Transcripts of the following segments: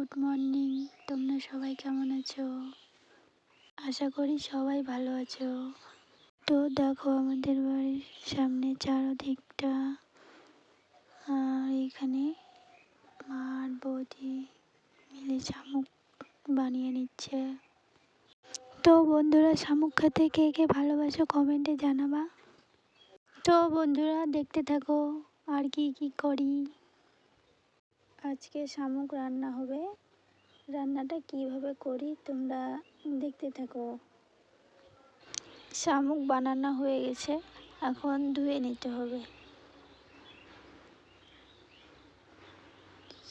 Good morning. তোমরা সবাই কেমন আছো? আশা করি সবাই ভালো আছো। তো দেখো আমাদের বাড়ির সামনে চারদিকটা, আর এখানে মা আর বৌদি মিলে শামুক বানিয়ে নিচ্ছে। তো বন্ধুরা, শামুক খেতে কে কে ভালোবাসো কমেন্টে জানাবা। তো বন্ধুরা দেখতে থাকো আর কি কি করি। আজকে শামুক রান্না হবে। রান্নাটা কিভাবে করি তোমরা দেখতে থাকো। শামুক বানানো হয়ে গেছে, এখন ধুয়ে নিতে হবে।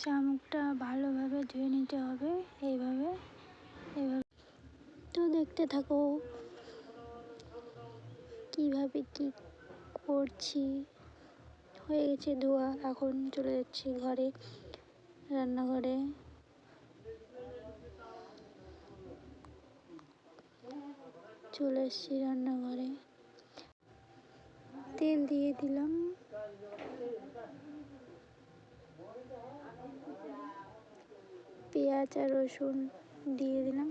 শামুকটা ভালোভাবে ধুয়ে নিতে হবে, এইভাবে। তো দেখতে থাকো কিভাবে কি করছি। হয়ে গেছে ধোয়া, এখন চলে যাচ্ছি ঘরে, রান্নাঘরে। চলে এসেছি রান্নাঘরে, তেল দিয়ে দিলাম, পেঁয়াজ আর রসুন দিয়ে দিলাম,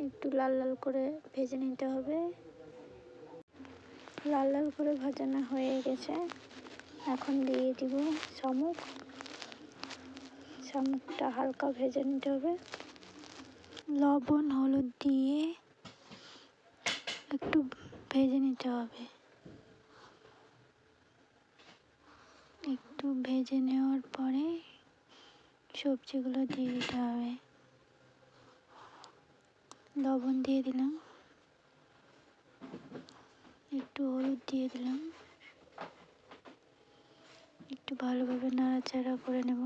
একটু লাল লাল করে ভেজে নিতে হবে। লাল লাল করে ভাজানো হয়ে গেছে, এখন দিয়ে দিব শামুক। শামুকটা হালকা ভেজে নিতে হবে, লবণ হলুদ দিয়ে একটু ভেজে নিতে হবে। একটু ভেজে নেওয়ার পরে সবজিগুলো দিয়ে দিতে হবে। লবণ দিয়ে দিলাম, একটু হলুদ দিয়ে দিলাম, একটু ভালোভাবে নাড়াচাড়া করে নেব।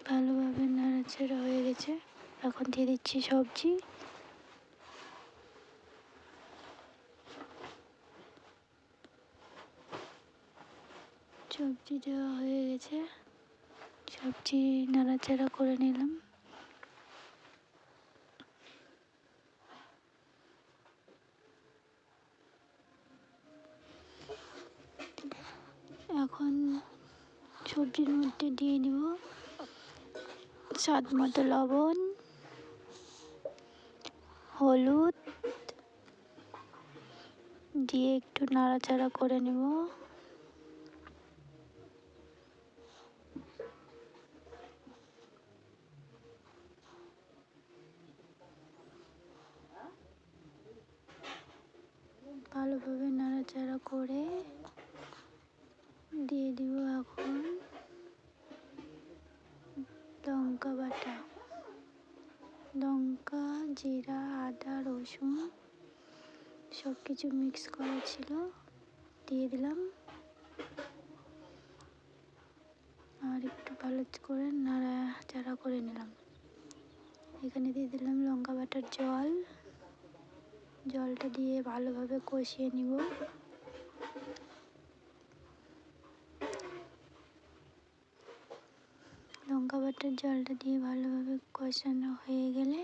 ভালোভাবে নাড়াচাড়া হয়ে গেছে, এখন দিয়ে দিচ্ছি সবজি। সবজি দেওয়া হয়ে গেছে, সবজি নাড়াচাড়া করে নিলাম। এখন সবজির মধ্যে দিয়ে দিব স্বাদ মতো লবণ, হলুদ দিয়ে একটু নাড়াচাড়া করে নেব। ভালোভাবে নাড়াচাড়া করে দিয়ে দিব এখন লঙ্কা বাটা, লঙ্কা, জিরা, আদা, রসুন সব কিছু মিক্স করা ছিল, দিয়ে দিলাম। আর একটু ভালো করে নাড়াচাড়া করে নিলাম। এখানে দিয়ে দিলাম লঙ্কা বাটার জল, জলটা দিয়ে ভালোভাবে কষিয়ে নিব। লঙ্কা বাটার জলটা দিয়ে ভালোভাবে কষানো হয়ে গেলে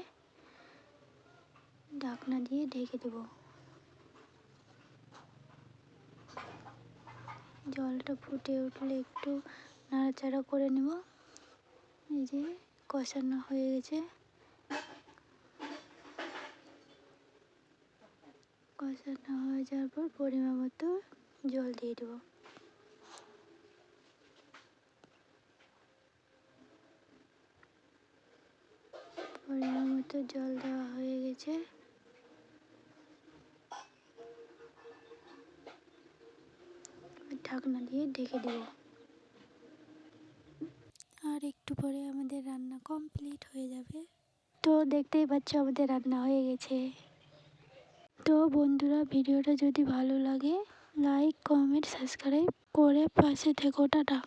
ঢাকনা দিয়ে ঢেকে দেব। জলটা ফুটে উঠলে একটু নাড়াচাড়া করে নেব। এই যে কষানো হয়ে গেছে, কষানো হয়ে যাওয়ার পর পরিমাণ মতো জল দিয়ে দেব। পরিমাণ মতো জল দেওয়া হয়ে গেছে, ঢাকনা দিয়ে ঢেকে দেব। আর একটু পরে আমাদের রান্না কমপ্লিট হয়ে যাবে। তো দেখতেই পাচ্ছ আমাদের রান্না হয়ে গেছে। তো বন্ধুরা, ভিডিওটা যদি ভালো লাগে লাইক, কমেন্ট, সাবস্ক্রাইব করে পাশে থেকো। টাটা।